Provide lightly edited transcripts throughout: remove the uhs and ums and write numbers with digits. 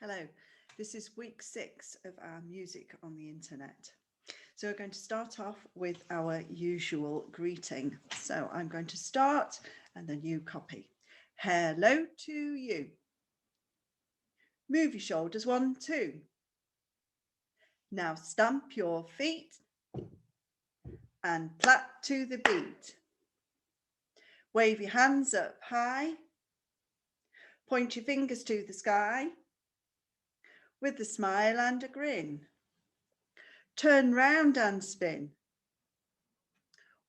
Hello, this is week 6 of our music on the internet. So we're going to start off with our usual greeting. So I'm going to start and then you copy. Hello to you. Move your shoulders 1, 2. Now stamp your feet and clap to the beat. Wave your hands up high. Point your fingers to the sky with a smile and a grin. Turn round and spin.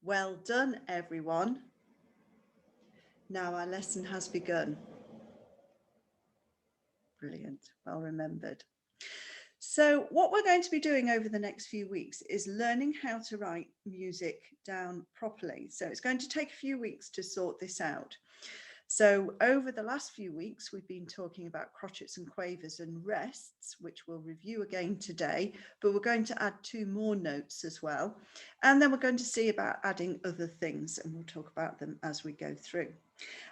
Well done, everyone. Now our lesson has begun. Brilliant, well remembered. So what we're going to be doing over the next few weeks is learning how to write music down properly. So it's going to take a few weeks to sort this out. So over the last few weeks, we've been talking about crotchets and quavers and rests, which we'll review again today, but we're going to add 2 more notes as well. And then we're going to see about adding other things, and we'll talk about them as we go through.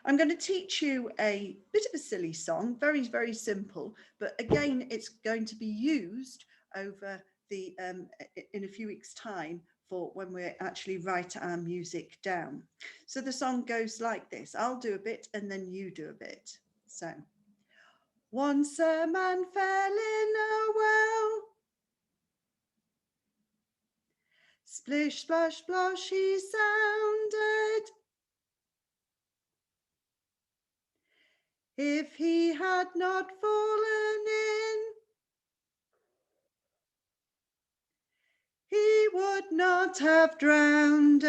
I'm going to teach you a bit of a silly song, very, very simple, but again, it's going to be used over the in a few weeks' time for when we actually write our music down. So the song goes like this. I'll do a bit and then you do a bit. So, once a man fell in a well. Splish, splash, splosh, he sounded. If he had not fallen in, he would not have drowned.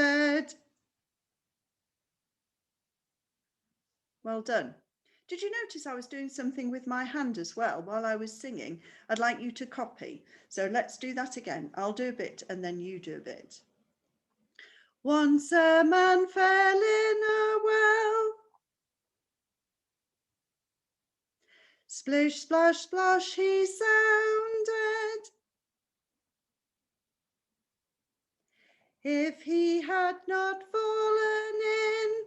Well done. Did you notice I was doing something with my hand as well while I was singing? I'd like you to copy. So let's do that again. I'll do a bit and then you do a bit. Once a man fell in a well. Splish, splash, splosh, he sounded. If he had not fallen in,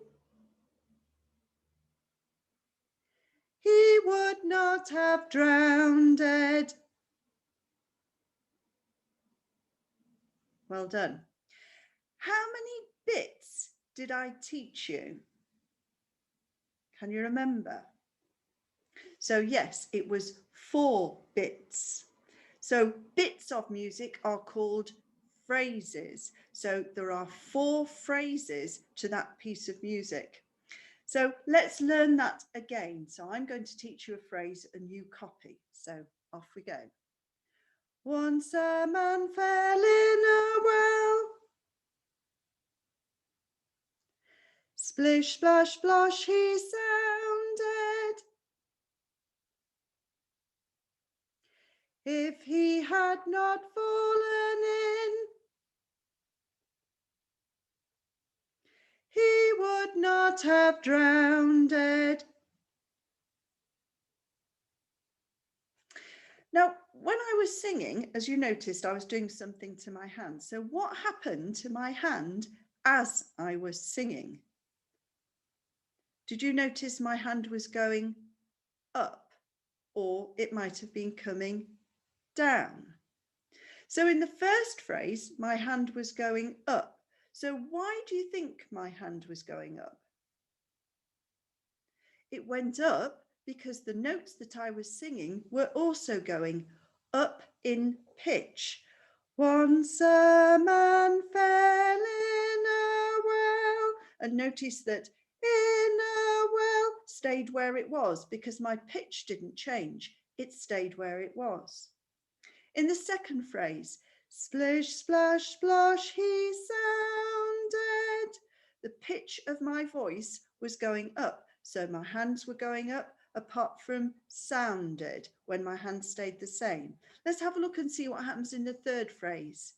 he would not have drowned. Well done. How many bits did I teach you? Can you remember? So yes, it was 4 bits. So bits of music are called phrases. So there are 4 phrases to that piece of music. So let's learn that again. So I'm going to teach you a phrase and you copy. So off we go. Once a man fell in a well. Splish, splash, splosh, he sounded. If he had not fallen in, he would not have drowned. Now, when I was singing, as you noticed, I was doing something to my hand. So what happened to my hand as I was singing? Did you notice my hand was going up, or it might have been coming down? So in the first phrase, my hand was going up. So why do you think my hand was going up? It went up because the notes that I was singing were also going up in pitch. Once a man fell in a well. And notice that in a well stayed where it was because my pitch didn't change. It stayed where it was. In the second phrase, splish, splash, splosh, he sounded. The pitch of my voice was going up. So my hands were going up apart from sounded when my hands stayed the same. Let's have a look and see what happens in the third phrase.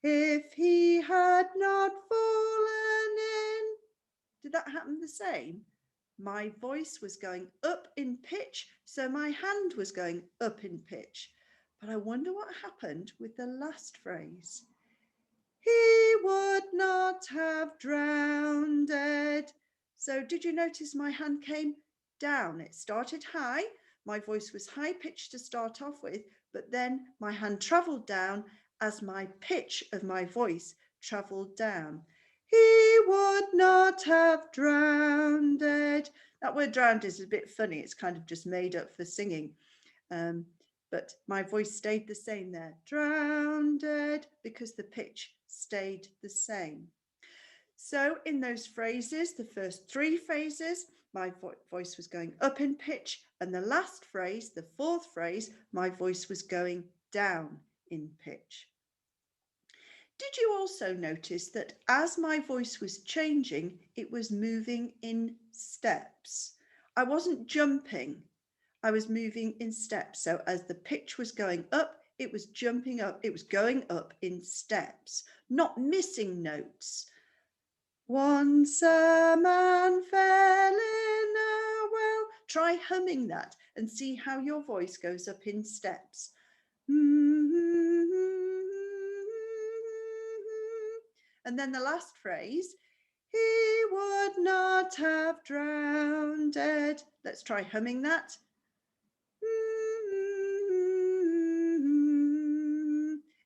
If he had not fallen in, did that happen the same? My voice was going up in pitch, so my hand was going up in pitch. But I wonder what happened with the last phrase. He would not have drowned. So did you notice my hand came down? It started high. my voice was high pitched to start off with, but then my hand travelled down as my pitch of my voice travelled down. He would not have drowned. That word drowned is a bit funny. It's kind of just made up for singing. But my voice stayed the same there. Drowned, because the pitch stayed the same. So in those phrases, the first three phrases, my voice was going up in pitch, and the last phrase, the fourth phrase, my voice was going down in pitch. Did you also notice that as my voice was changing, it was moving in steps? I wasn't jumping, I was moving in steps. So as the pitch was going up, it was jumping up, it was going up in steps, not missing notes. Once a man fell in a well. Try humming that and see how your voice goes up in steps. And then the last phrase, he would not have drowned. Let's try humming that.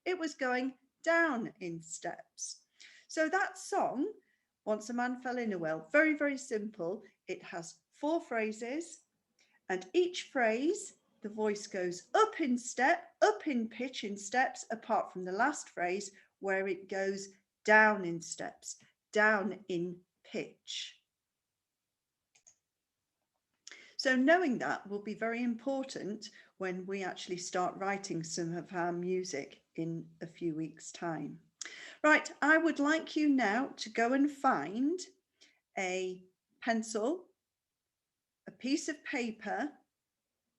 It was going down in steps. So that song, Once a Man Fell in a Well, very, very simple. It has 4 phrases, and each phrase, the voice goes up in step, up in pitch in steps, apart from the last phrase where it goes down in steps, down in pitch. So knowing that will be very important when we actually start writing some of our music in a few weeks' time. Right, I would like you now to go and find a pencil, a piece of paper,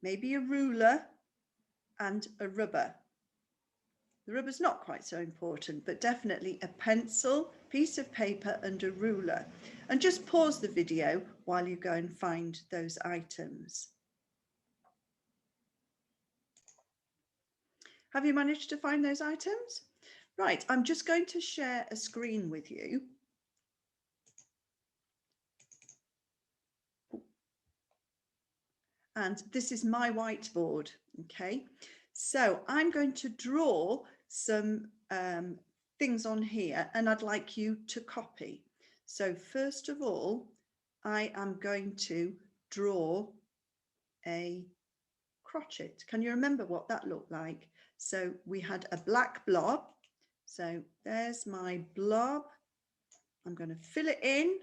maybe a ruler, and a rubber. The rubber's not quite so important, but definitely a pencil, piece of paper, and a ruler. And just pause the video while you go and find those items. Have you managed to find those items? Right, I'm just going to share a screen with you. And this is my whiteboard, okay? So I'm going to draw some things on here, and I'd like you to copy. So first of all, I am going to draw a crotchet. Can you remember what that looked like? So we had a black blob. So there's my blob. I'm going to fill it in.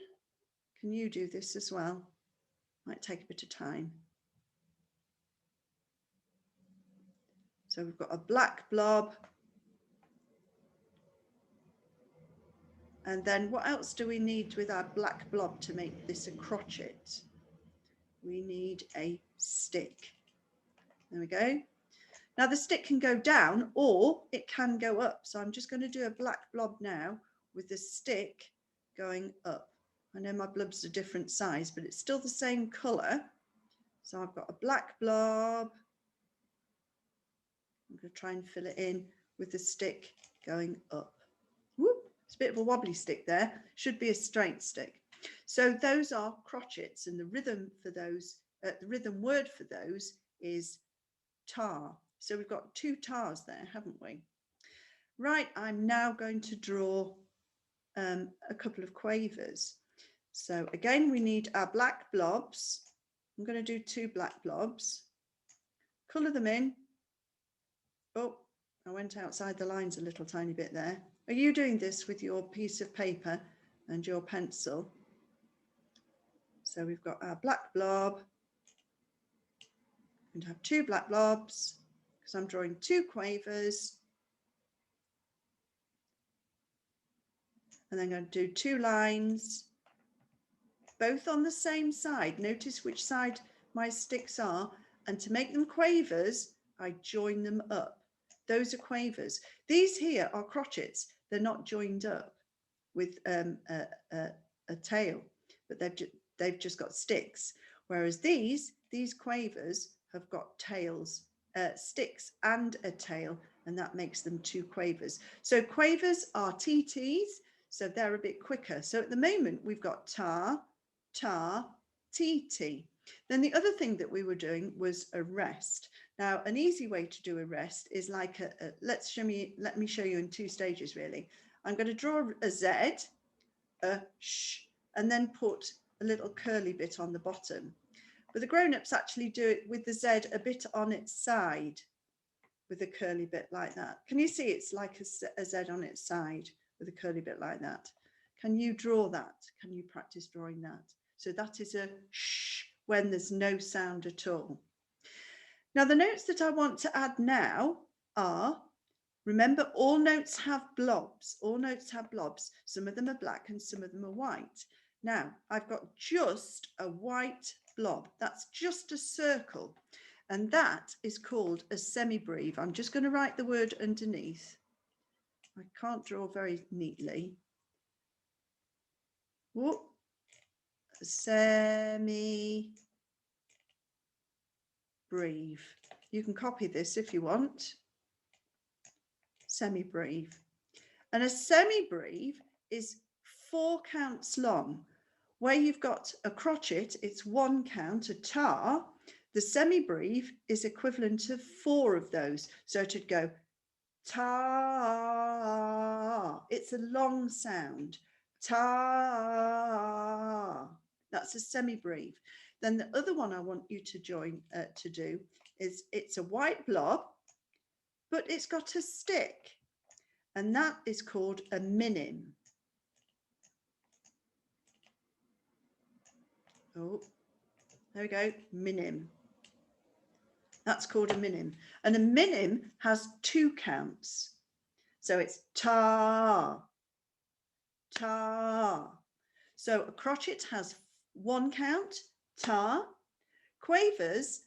Can you do this as well? Might take a bit of time. So we've got a black blob. And then what else do we need with our black blob to make this a crotchet? We need a stick. There we go. Now the stick can go down or it can go up. So I'm just going to do a black blob now with the stick going up. I know my blob's a different size, but it's still the same colour. So I've got a black blob. I'm going to try and fill it in with the stick going up. Whoop, it's a bit of a wobbly stick there. Should be a straight stick. So those are crotchets, and the rhythm for those, the rhythm word for those is tar. So we've got 2 tars there, haven't we? Right, I'm now going to draw a couple of quavers. So again, we need our black blobs. I'm going to do 2 black blobs. Colour them in. Oh, I went outside the lines a little tiny bit there. Are you doing this with your piece of paper and your pencil? So we've got our black blob. I'm going to have 2 black blobs because I'm drawing 2 quavers. And then I'm going to do 2 lines, both on the same side. Notice which side my sticks are. And to make them quavers, I join them up. Those are quavers. These here are crotchets. They're not joined up with a tail, but they've just got sticks. Whereas these quavers have got tails, sticks and a tail, and that makes them 2 quavers. So quavers are TTs, so they're a bit quicker. So at the moment we've got tar, tar, TT. Then the other thing that we were doing was a rest. Now, an easy way to do a rest is like let me show you in 2 stages really. I'm going to draw a Z, a sh, and then put a little curly bit on the bottom. But the grown-ups actually do it with the Z a bit on its side with a curly bit like that. Can you see it's like a Z on its side with a curly bit like that? Can you draw that? Can you practice drawing that? So that is a sh when there's no sound at all. Now the notes that I want to add now are, remember all notes have blobs. All notes have blobs. Some of them are black and some of them are white. Now I've got just a white blob. That's just a circle. And that is called a semibreve. I'm just going to write the word underneath. I can't draw very neatly. Whoop. Semibreve. You can copy this if you want. Semibreve. And a semibreve is 4 counts long. Where you've got a crotchet, it's 1 count, a tar. The semibreve is equivalent to 4 of those. So it would go ta. It's a long sound. Ta. That's a semibreve. Then the other one I want you to do is it's a white blob, but it's got a stick, and that is called a minim. Oh, there we go, minim. That's called a minim. And a minim has 2 counts. So it's ta, ta. So a crotchet has 1 count, ta. Quavers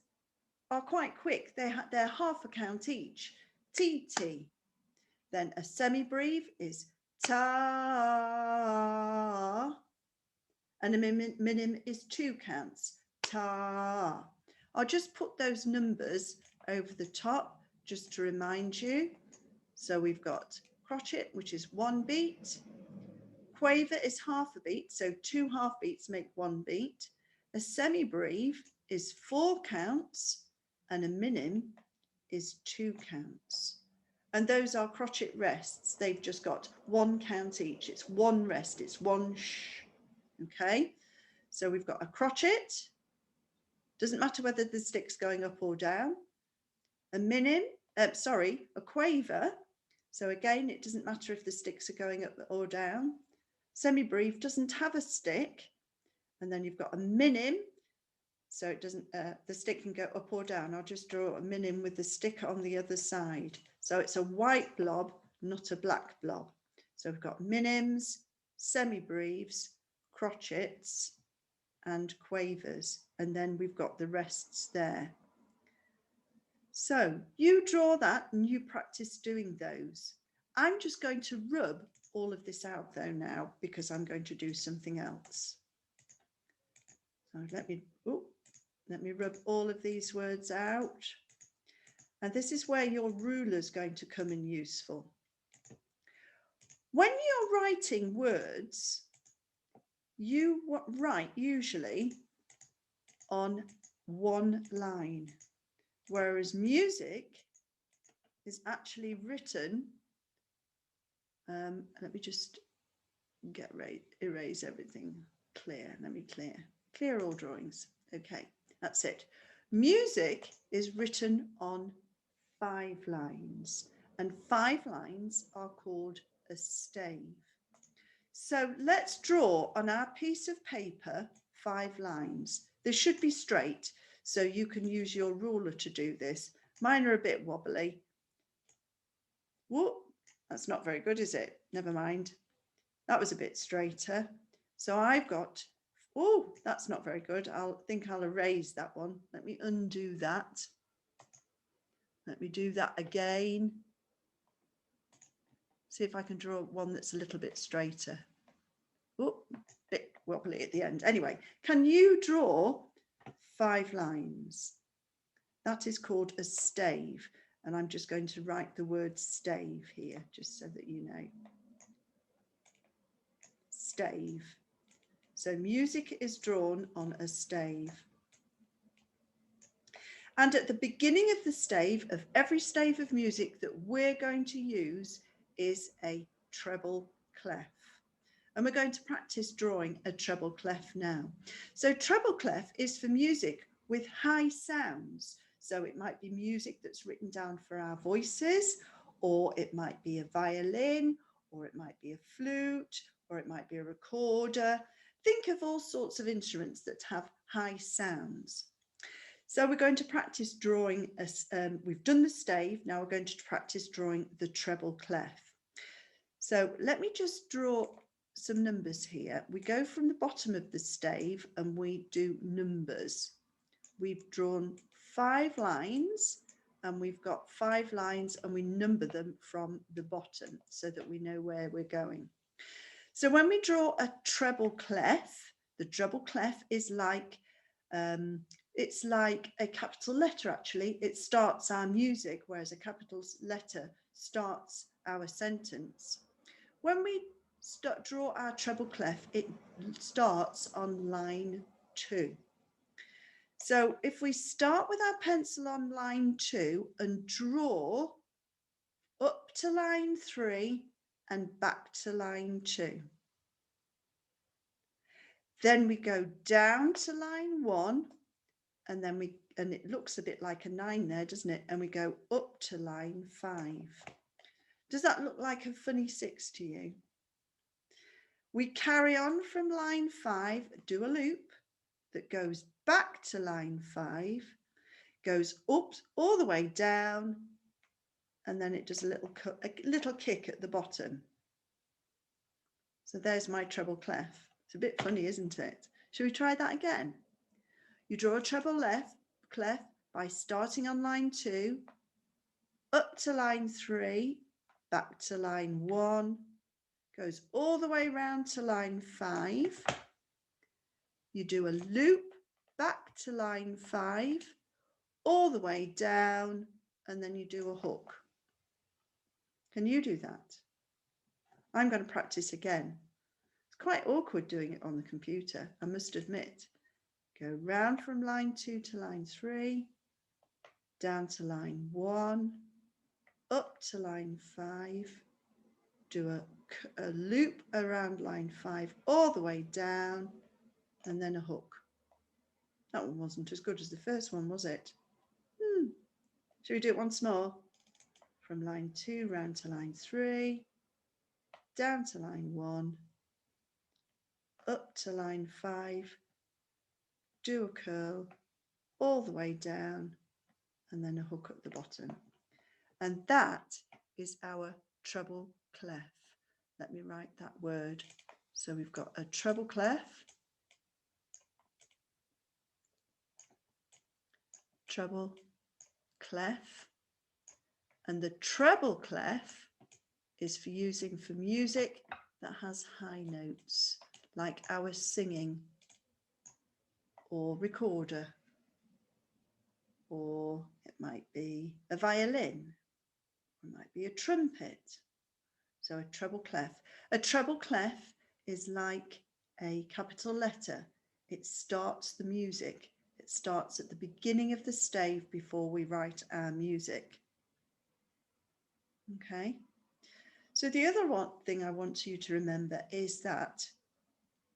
are quite quick. They're half a count each, tt. Then a semibreve is ta. And a minim is 2 counts, ta. I'll just put those numbers over the top just to remind you. So we've got crotchet, which is 1 beat. Quaver is half a beat, so 2 half beats make 1 beat. A semibreve is 4 counts, and a minim is 2 counts. And those are crotchet rests. They've just got 1 count each. It's 1 rest, it's 1 sh. Okay, so we've got a crotchet. Doesn't matter whether the stick's going up or down. A minim, a quaver. So again, it doesn't matter if the sticks are going up or down. Semibreve doesn't have a stick. And then you've got a minim. So it doesn't, the stick can go up or down. I'll just draw a minim with the stick on the other side. So it's a white blob, not a black blob. So we've got minims, semibreves, crotchets, and quavers, and then we've got the rests there. So you draw that and you practice doing those. I'm just going to rub all of this out though now, because I'm going to do something else. So let me rub all of these words out. And this is where your ruler is going to come in useful. When you're writing words, you write usually on 1 line, whereas music is actually written, let me just erase everything, clear all drawings. Okay, that's it. Music is written on 5 lines, and 5 lines are called a stave. So let's draw on our piece of paper 5 lines. They should be straight, so you can use your ruler to do this. Mine are a bit wobbly. Whoop, that's not very good, is it? Never mind. That was a bit straighter. So I've got, oh, that's not very good. I'll erase that one. Let me undo that. Let me do that again. See if I can draw one that's a little bit straighter. Oh, bit wobbly at the end. Anyway, can you draw 5 lines? That is called a stave. And I'm just going to write the word stave here, just so that you know. Stave. So music is drawn on a stave. And at the beginning of the stave, of every stave of music that we're going to use, is a treble clef. And we're going to practice drawing a treble clef now. So treble clef is for music with high sounds. So it might be music that's written down for our voices, or it might be a violin, or it might be a flute, or it might be a recorder. Think of all sorts of instruments that have high sounds. So we're going to practice drawing, we've done the stave, now we're going to practice drawing the treble clef. So let me just draw some numbers here. We go from the bottom of the stave and we do numbers. We've drawn 5 lines and we've got 5 lines and we number them from the bottom so that we know where we're going. So when we draw a treble clef, the treble clef is like, it's like a capital letter actually. It starts our music, whereas a capital letter starts our sentence. When we draw our treble clef, it starts on line 2. So if we start with our pencil on line 2 and draw up to line 3 and back to line 2. Then we go down to line 1 and then and it looks a bit like a 9 there, doesn't it? And we go up to line 5. Does that look like a funny 6 to you? We carry on from line 5, do a loop that goes back to line 5, goes up all the way down, and then it does a little kick at the bottom. So there's my treble clef. It's a bit funny, isn't it? Shall we try that again? You draw a treble clef by starting on line 2, up to line 3, back to line 1, goes all the way round to line 5. You do a loop back to line 5, all the way down, and then you do a hook. Can you do that? I'm going to practice again. It's quite awkward doing it on the computer, I must admit. Go round from line 2 to line 3, down to line 1, up to line 5, do a loop around line 5 all the way down, and then a hook. That one wasn't as good as the first one, was it? Shall we do it once more? From line 2 round to line 3, down to line 1, up to line 5, do a curl all the way down, and then a hook at the bottom. And that is our treble clef. Let me write that word. So we've got a treble clef, treble clef, and the treble clef is for using for music that has high notes, like our singing or recorder, or it might be a violin, or it might be a trumpet. So a treble clef. A treble clef is like a capital letter. It starts the music. It starts at the beginning of the stave before we write our music. Okay. So the other thing I want you to remember is that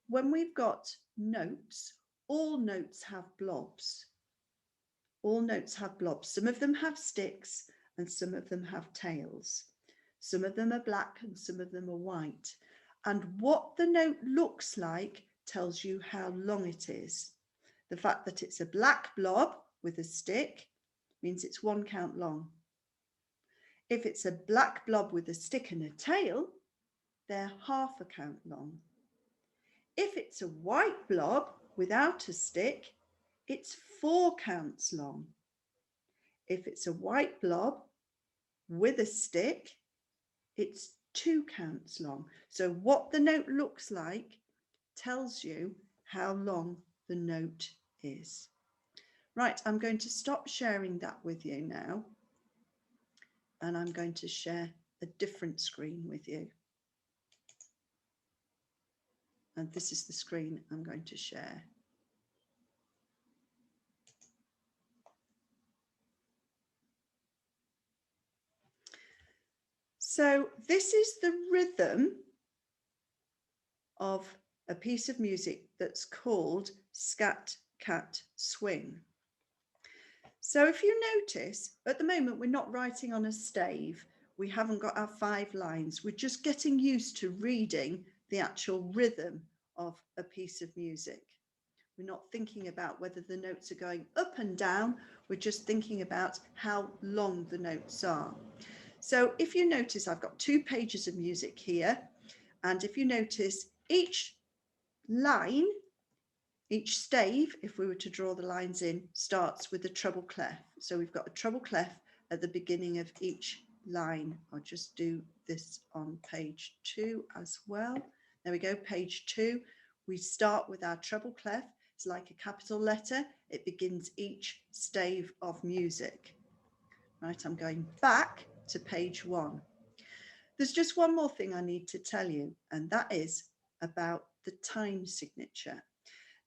when we've got notes, all notes have blobs. All notes have blobs. Some of them have sticks and some of them have tails. Some of them are black and some of them are white. And what the note looks like tells you how long it is. The fact that it's a black blob with a stick means it's 1 count long. If it's a black blob with a stick and a tail, they're half a count long. If it's a white blob without a stick, it's 4 counts long. If it's a white blob with a stick, it's 2 counts long. So what the note looks like tells you how long the note is. Right, I'm going to stop sharing that with you now, and I'm going to share a different screen with you. And this is the screen I'm going to share. So this is the rhythm of a piece of music that's called Scat Cat Swing. So if you notice, at the moment, we're not writing on a stave. We haven't got our 5 lines. We're just getting used to reading the actual rhythm of a piece of music. We're not thinking about whether the notes are going up and down. We're just thinking about how long the notes are. So if you notice, I've got 2 pages of music here. And if you notice, each line, each stave, if we were to draw the lines in, starts with a treble clef. So we've got a treble clef at the beginning of each line. I'll just do this on page 2 as well. There we go, page 2. We start with our treble clef. It's like a capital letter. It begins each stave of music. Right, I'm going back to page 1. There's just one more thing I need to tell you, and that is about the time signature.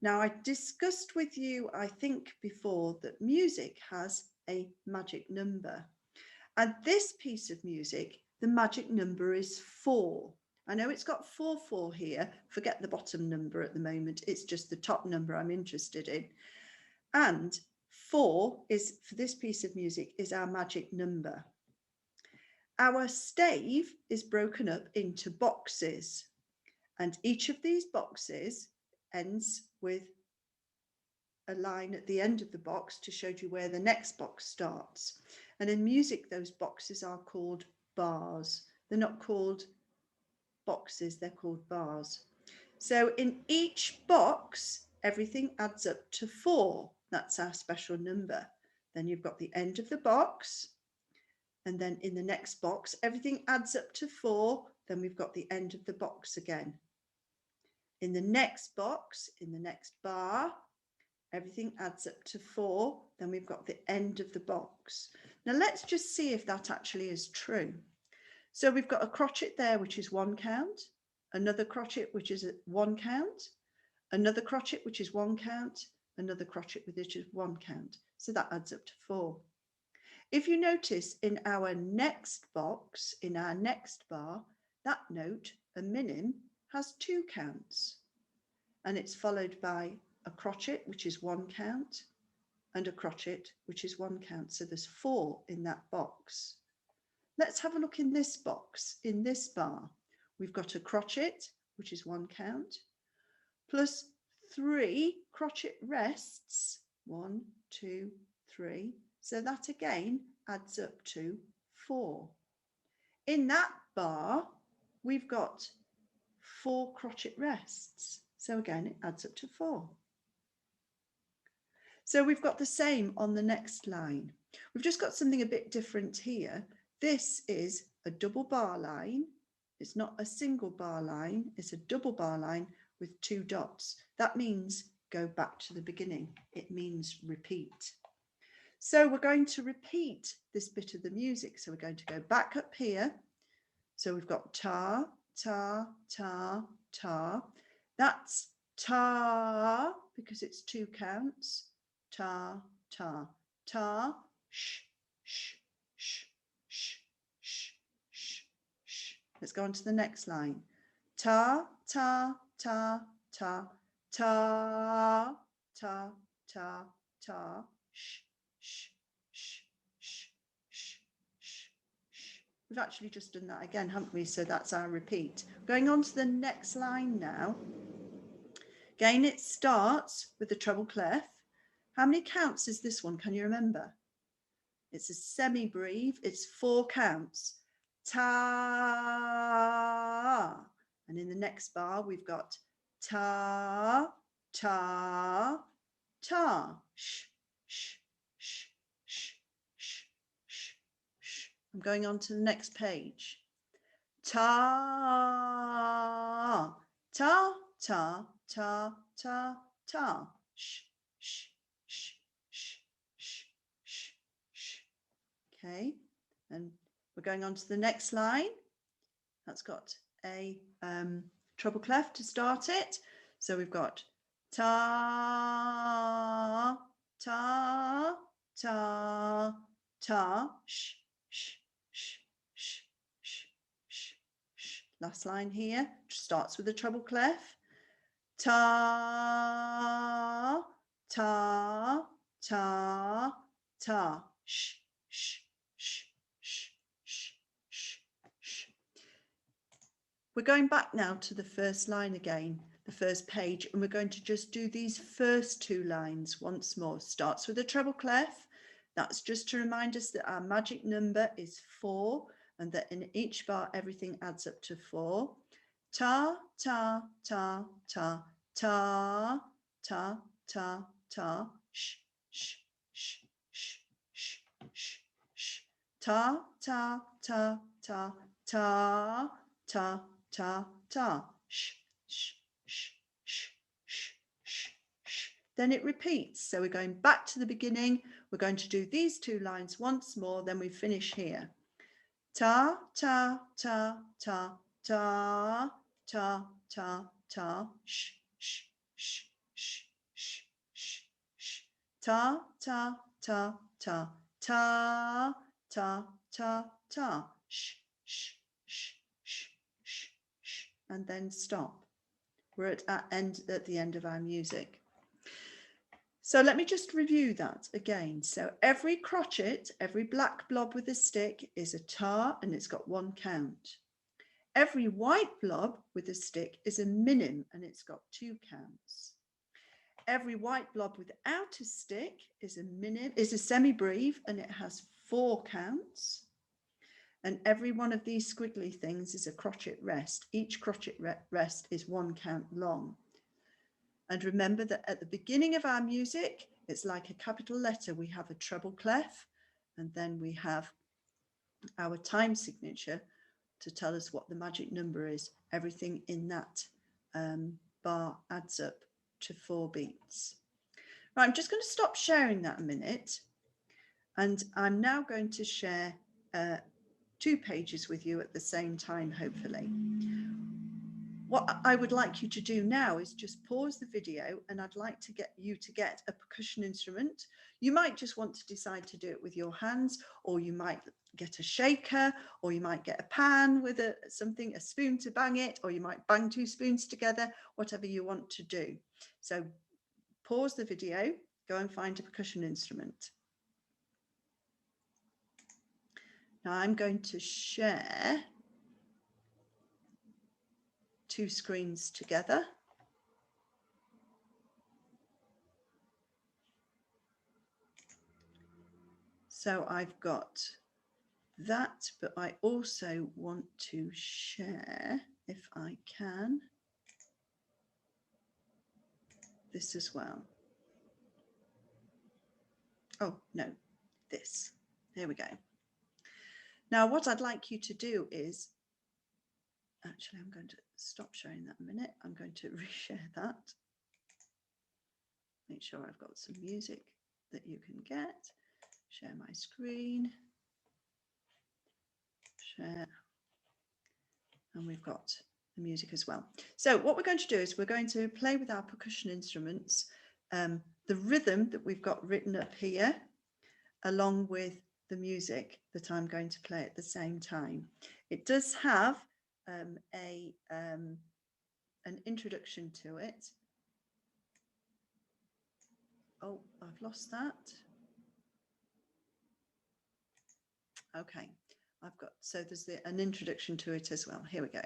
Now, I discussed with you, I think before, that music has a magic number. And this piece of music, the magic number is 4. I know it's got 4/4 here. Forget the bottom number at the moment. It's just the top number I'm interested in. And 4 is, for this piece of music, is our magic number. Our stave is broken up into boxes, and each of these boxes ends with a line at the end of the box to show you where the next box starts. And in music, those boxes are called bars. They're not called boxes, they're called bars. So in each box, everything adds up to 4. That's our special number. Then you've got the end of the box. And then in the next box, everything adds up to 4. Then we've got the end of the box again. In the next box, in the next bar, everything adds up to 4. Then we've got the end of the box. Now let's just see if that actually is true. So we've got a crotchet there, which is 1 count, another crotchet, which is 1 count, another crotchet, which is 1 count, another crotchet, which is 1 count. So that adds up to 4. If you notice in our next box, in our next bar, that note, a minim, has 2 counts. And it's followed by a crotchet, which is 1 count, and a crotchet, which is 1 count. So there's 4 in that box. Let's have a look in this box, in this bar. We've got a crotchet, which is 1 count, plus 3 crotchet rests, 1, 2, 3. So that again adds up to 4. In that bar, we've got 4 crotchet rests. So again, it adds up to 4. So we've got the same on the next line. We've just got something a bit different here. This is a double bar line. It's not a single bar line. It's a double bar line with 2 dots. That means go back to the beginning. It means repeat. So we're going to repeat this bit of the music. So we're going to go back up here. So we've got ta, ta, ta, ta. That's ta because it's 2 counts. Ta, ta, ta, sh, sh, sh, sh, sh, sh, sh. Let's go on to the next line. Ta, ta, ta, ta, ta, ta, ta, ta, sh, sh, sh, sh, sh, sh, sh. We've actually just done that again, haven't we? So that's our repeat. Going on to the next line now. Again, it starts with the treble clef. How many counts is this one? Can you remember? It's a semi-breve. It's 4 counts. Ta. And in the next bar, we've got ta, ta, ta. Sh, sh, sh, sh, sh, sh, sh. I'm going on to the next page. Ta, ta, ta, ta, ta, ta. Sh, sh, sh, sh, sh, sh, sh. Okay, and we're going on to the next line. That's got a treble clef to start it. So we've got ta, ta, ta, ta, sh, sh, sh, sh, sh, last line here starts with a treble clef. Ta, ta, ta, ta. Sh, sh, sh, sh, sh, sh, sh. We're going back now to the first line again, the first page, and we're going to just do these first 2 lines once more. Starts with a treble clef. That's just to remind us that our magic number is 4 and that in each bar everything adds up to 4. Ta, ta, ta, ta, ta, ta, ta, ta, sh, sh, sh, sh, sh, sh, sh. Ta, ta, ta, ta, ta, ta, ta, ta, sh, sh, sh, sh, sh, sh, sh. Then it repeats. So we're going back to the beginning. We're going to do these 2 lines once more, then we finish here. Ta, ta, ta, ta, ta, ta, ta, ta, sh, sh, sh, sh, sh, sh, sh. Ta, ta, ta, ta, ta, ta, ta, ta, sh, sh, sh, sh, sh, sh, and then stop. We're at the end of our music. So let me just review that again. So every crotchet, every black blob with a stick is a tar and it's got 1 count. Every white blob with a stick is a minim and it's got 2 counts. Every white blob without a stick is a semi-breve and it has 4 counts. And every one of these squiggly things is a crotchet rest. Each crotchet rest is 1 count long. And remember that at the beginning of our music, it's like a capital letter. We have a treble clef, and then we have our time signature to tell us what the magic number is. Everything in that bar adds up to 4 beats. Right, I'm just going to stop sharing that a minute. And I'm now going to share 2 pages with you at the same time, hopefully. What I would like you to do now is just pause the video, and I'd like to get you to get a percussion instrument. You might just want to decide to do it with your hands, or you might get a shaker, or you might get a pan with a spoon to bang it, or you might bang 2 spoons together, whatever you want to do. So pause the video, go and find a percussion instrument. Now I'm going to share 2 screens together. So I've got that, but I also want to share, if I can, this as well. Oh, no, this. There we go. Now, what I'd like you to do is, actually, I'm going to stop sharing that a minute. I'm going to reshare that. Make sure I've got some music that you can get. Share my screen. Share. And we've got the music as well. So what we're going to do is we're going to play with our percussion instruments, the rhythm that we've got written up here, along with the music that I'm going to play at the same time. It does have an introduction to it. Oh, I've lost that. Okay, so there's an introduction to it as well. Here we go.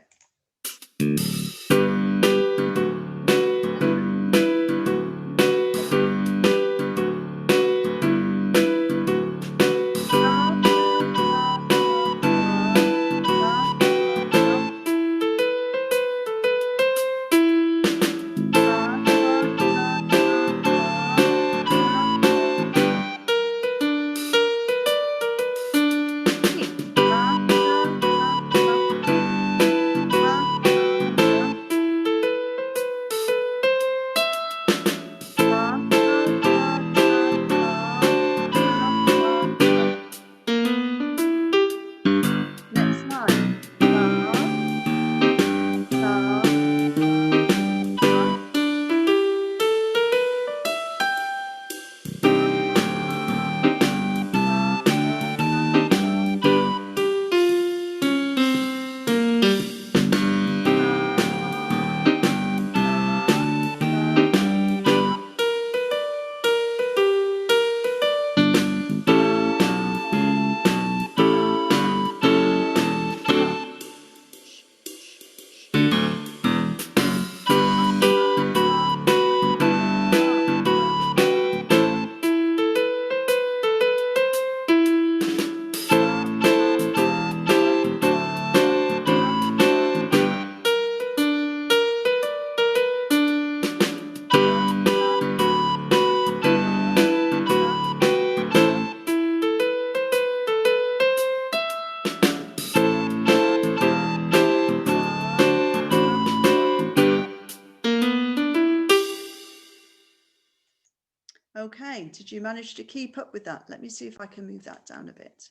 Did you manage to keep up with that? Let me see if I can move that down a bit.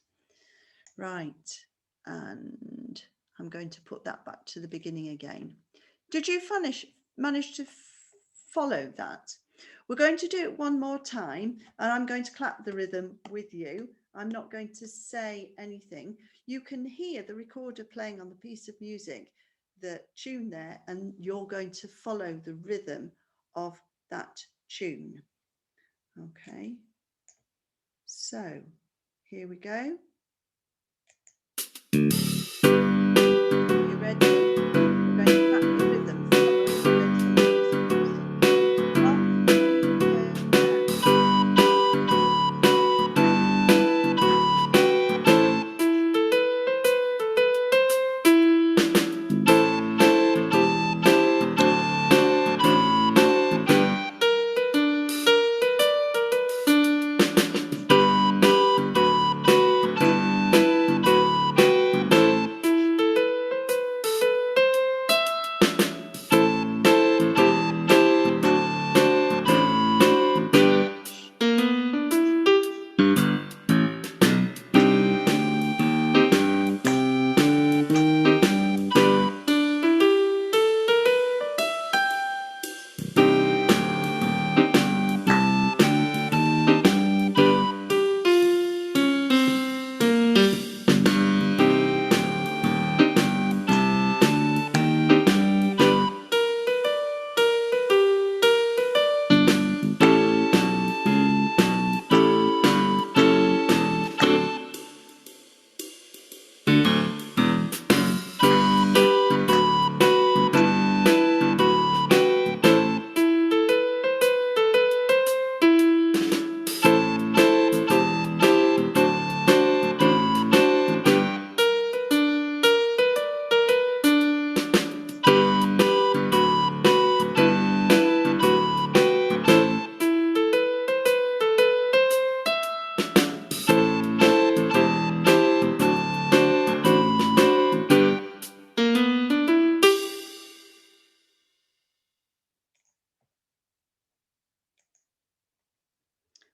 Right, and I'm going to put that back to the beginning again. Did you manage to follow that? We're going to do it one more time, and I'm going to clap the rhythm with you. I'm not going to say anything. You can hear the recorder playing on the piece of music, the tune there, and you're going to follow the rhythm of that tune. Okay, so here we go. Are you ready? We're going to clap the rhythm following the notes on the piece of music. Off we go now.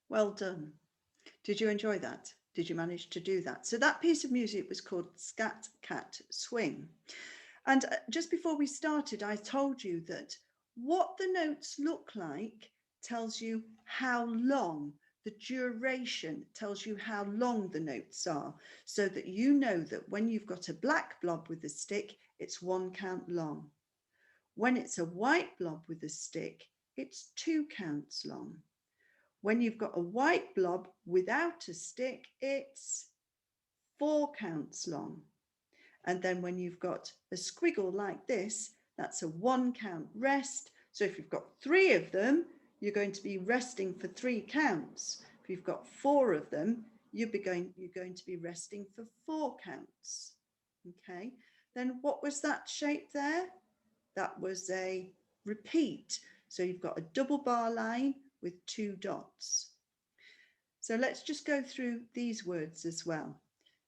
Well done. Did you enjoy that? Did you manage to do that? So that piece of music was called Scat Cat Swing. And just before we started, I told you that what the notes look like tells you how long, the duration tells you how long the notes are, so that you know that when you've got a black blob with a stick, it's 1 count long. When it's a white blob with a stick, it's 2 counts long. When you've got a white blob without a stick, it's 4 counts long. And then when you've got a squiggle like this, that's a 1 count rest. So if you've got 3 of them, you're going to be resting for 3 counts. If you've got 4 of them, you're going to be resting for 4 counts. Okay, then what was that shape there? That was a repeat. So you've got a double bar line with 2 dots. So let's just go through these words as well.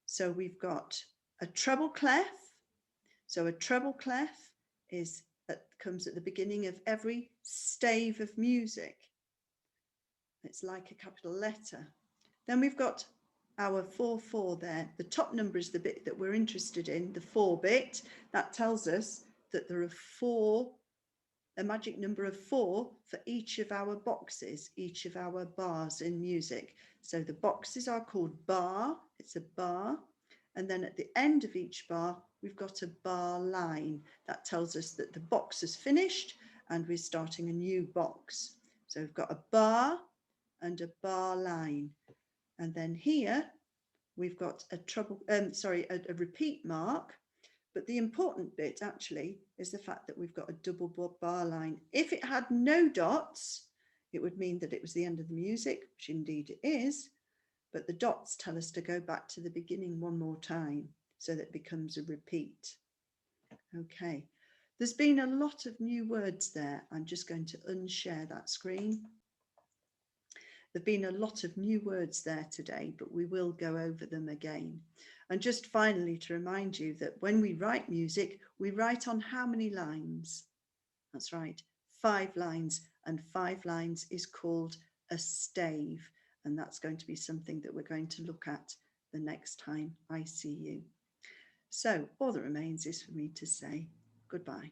So we've got a treble clef. So a treble clef comes at the beginning of every stave of music. It's like a capital letter. Then we've got our 4/4 there. The top number is the bit that we're interested in, the 4 bit. That tells us that there are 4, a magic number of 4 for each of our boxes, each of our bars in music. So the boxes are called bar, it's a bar. And then at the end of each bar, we've got a bar line. That tells us that the box is finished and we're starting a new box. So we've got a bar and a bar line. And then here we've got a repeat mark. But the important bit actually is the fact that we've got a double bar line. If it had no dots, it would mean that it was the end of the music, which indeed it is. But the dots tell us to go back to the beginning one more time, so that it becomes a repeat. Okay, there's been a lot of new words there. I'm just going to unshare that screen. There've been a lot of new words there today, but we will go over them again. And just finally to remind you that when we write music, we write on how many lines? That's right, 5 lines, and 5 lines is called a stave. And that's going to be something that we're going to look at the next time I see you. So all that remains is for me to say goodbye.